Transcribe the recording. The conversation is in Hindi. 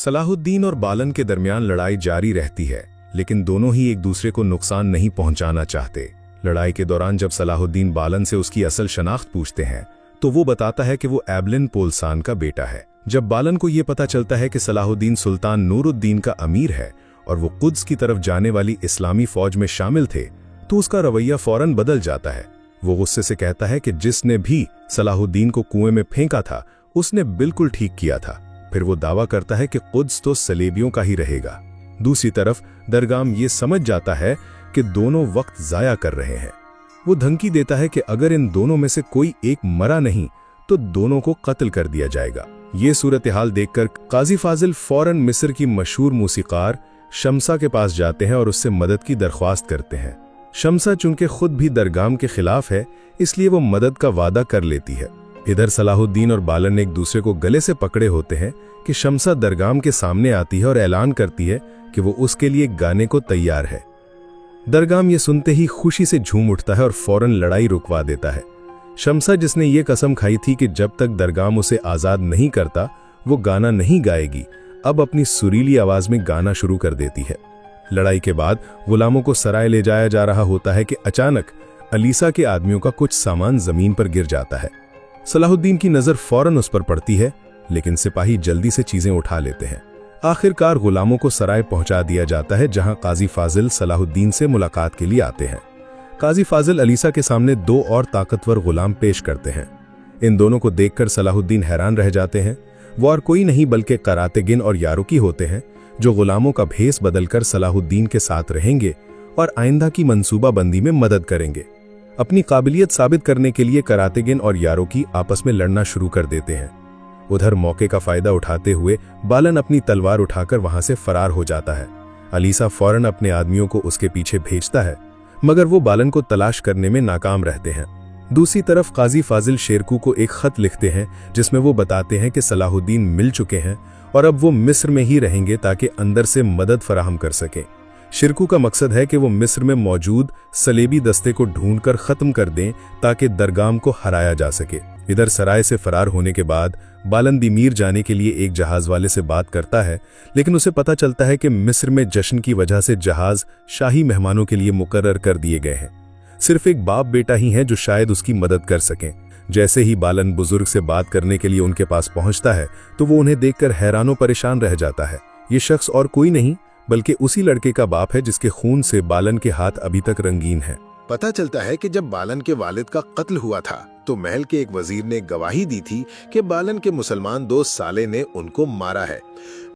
सलाहुद्दीन और बालन के दरमियान लड़ाई जारी रहती है, लेकिन दोनों ही एक दूसरे को नुकसान नहीं पहुंचाना चाहते। लड़ाई के दौरान जब सलाहुद्दीन बालन से उसकी असल शनाख्त पूछते हैं तो वो बताता है कि वो एबलिन पोलसान का बेटा है। जब बालन को ये पता चलता है कि सलाहुद्दीन सुल्तान नूरुद्दीन का अमीर है और वो कुद्स की तरफ जाने वाली इस्लामी फौज में शामिल थे, तो उसका रवैया फौरन बदल जाता है। वो गुस्से से कहता है कि जिसने भी सलाहुद्दीन को कुएं में फेंका था उसने बिल्कुल ठीक किया था। फिर वो दावा करता है कि कुद्स तो सलेबियों का ही रहेगा। दूसरी तरफ दरगाम ये समझ जाता है कि दोनों वक्त जाया कर रहे हैं। वो धमकी देता है कि अगर इन दोनों में से कोई एक मरा नहीं तो दोनों को कत्ल कर दिया जाएगा। ये सूरत हाल देखकर काजी फाजिल फौरन मिस्र की मशहूर मूसीकार शम्सा के पास जाते हैं और उससे मदद की दरख्वास्त करते हैं। शम्सा चूंकि खुद भी दरगाम के खिलाफ है, इसलिए वो मदद का वादा कर लेती है। इधर सलाहुद्दीन और बालन एक दूसरे को गले से पकड़े होते हैं कि शम्सा दरगाम के सामने आती है और ऐलान करती है कि वो उसके लिए गाने को तैयार है। दरगाम ये सुनते ही खुशी से झूम उठता है और फौरन लड़ाई रुकवा देता है। शम्सा, जिसने ये कसम खाई थी कि जब तक दरगाम उसे आज़ाद नहीं करता वो गाना नहीं गाएगी, अब अपनी सुरीली आवाज में गाना शुरू कर देती है। लड़ाई के बाद गुलामों को सराय ले जाया जा रहा होता है कि अचानक अलीसा के आदमियों का कुछ सामान जमीन पर गिर जाता है। सलाहुद्दीन की नजर फौरन उस पर पड़ती है, लेकिन सिपाही जल्दी से चीजें उठा लेते हैं। आखिरकार गुलामों को सराय पहुंचा दिया जाता है, जहां काजी फाजिल सलाहुद्दीन से मुलाकात के लिए आते हैं। काजी फाजिल अलीसा के सामने दो और ताकतवर गुलाम पेश करते हैं। इन दोनों को देखकर सलाहुद्दीन हैरान रह जाते हैं। वो और कोई नहीं बल्कि करातेगिन और यारुकी होते हैं, जो गुलामों का भेस बदलकर सलाहुद्दीन के साथ रहेंगे और आइंदा की मंसूबाबंदी में मदद करेंगे। अपनी काबिलियत साबित करने के लिए करातेगिन और यारुकी आपस में लड़ना शुरू कर देते हैं। उधर मौके का फायदा उठाते हुए बालन अपनी तलवार उठाकर वहां से फरार हो जाता है। अलीसा फौरन अपने आदमियों को उसके पीछे भेजता है, मगर वो बालन को तलाश करने में नाकाम रहते हैं। दूसरी तरफ काजी फाजिल शेरकू को एक खत लिखते हैं, जिसमें वो बताते हैं कि सलाहुद्दीन मिल चुके हैं और अब वो मिस्र में ही रहेंगे ताकि अंदर से मदद फराहम कर सकें। शेरकू का मकसद है कि वो मिस्र में मौजूद सलेबी दस्ते को ढूंढकर खत्म कर दें ताकि दरगाम को हराया जा सके। इधर सराय से फरार होने के बाद बालन दिमीर जाने के लिए एक जहाज वाले से बात करता है, लेकिन उसे पता चलता है कि मिस्र में जश्न की वजह से जहाज शाही मेहमानों के लिए मुकर्रर कर दिए गए हैं। सिर्फ एक बाप बेटा ही है जो शायद उसकी मदद कर सकें। जैसे ही बालन बुजुर्ग से बात करने के लिए उनके पास पहुंचता है तो वो उन्हें देखकर हैरानो परेशान रह जाता है। ये शख्स और कोई नहीं बल्कि उसी लड़के का बाप है जिसके खून से बालन के हाथ अभी तक रंगीन हैं। पता चलता है कि जब बालन के वालिद का कत्ल हुआ था तो महल के एक वजीर ने गवाही दी थी कि बालन के मुसलमान दोस्त साले ने उनको मारा है।